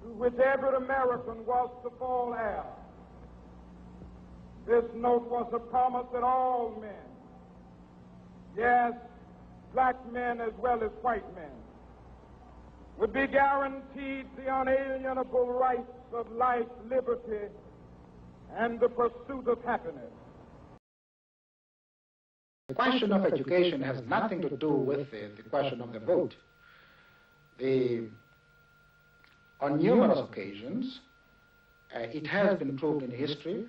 to which every American was to fall heir. This note was a promise that all men, yes, black men as well as white men, would be guaranteed the unalienable rights of life, liberty, and the pursuit of happiness. The question of education has nothing to do with the question of the vote. On numerous occasions, it has been proved in history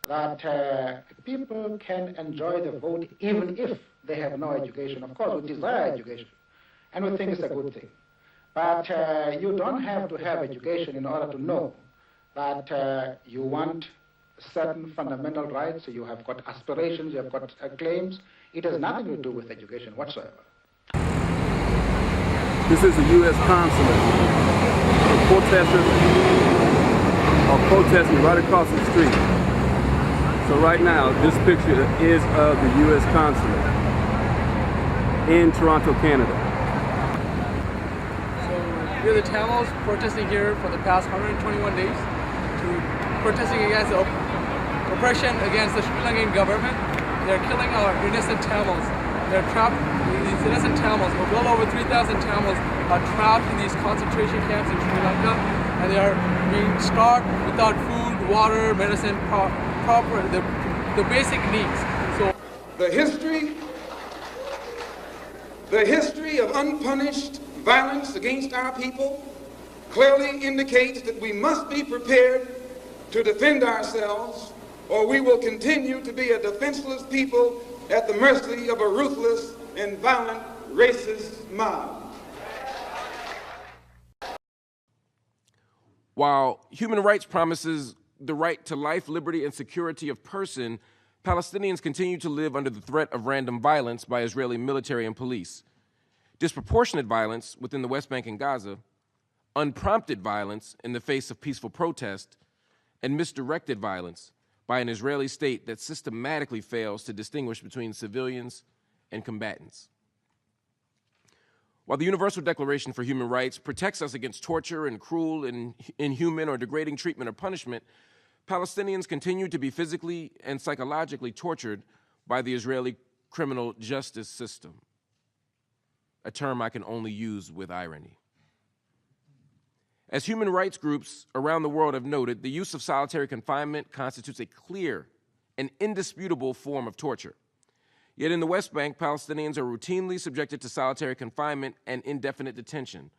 that people can enjoy the vote even if they have no education. Of course, we desire education, and we think it's a good thing. But you don't have to have education in order to know that you want certain fundamental rights, you have got aspirations, you have got claims. It has nothing to do with education whatsoever. This is the U.S. consulate. The protesters are protesting right across the street. So right now, this picture is of the U.S. consulate in Toronto, Canada. So we're the Tamils protesting here for the past 121 days, protesting against the oppression against the Sri Lankan government. They're killing our innocent Tamils. They're trapped, these innocent Tamils, well over 3,000 Tamils are trapped in these concentration camps in Sri Lanka, and they are being starved without food, water, medicine, the basic needs. So The history of unpunished violence against our people clearly indicates that we must be prepared to defend ourselves, or we will continue to be a defenseless people at the mercy of a ruthless and violent racist mob. While human rights promises the right to life, liberty, and security of person, Palestinians continue to live under the threat of random violence by Israeli military and police. Disproportionate violence within the West Bank and Gaza, unprompted violence in the face of peaceful protest, and misdirected violence by an Israeli state that systematically fails to distinguish between civilians and combatants. While the Universal Declaration for Human Rights protects us against torture and cruel and inhuman or degrading treatment or punishment, Palestinians continue to be physically and psychologically tortured by the Israeli criminal justice system, a term I can only use with irony. As human rights groups around the world have noted, the use of solitary confinement constitutes a clear and indisputable form of torture. Yet in the West Bank, Palestinians are routinely subjected to solitary confinement and indefinite detention,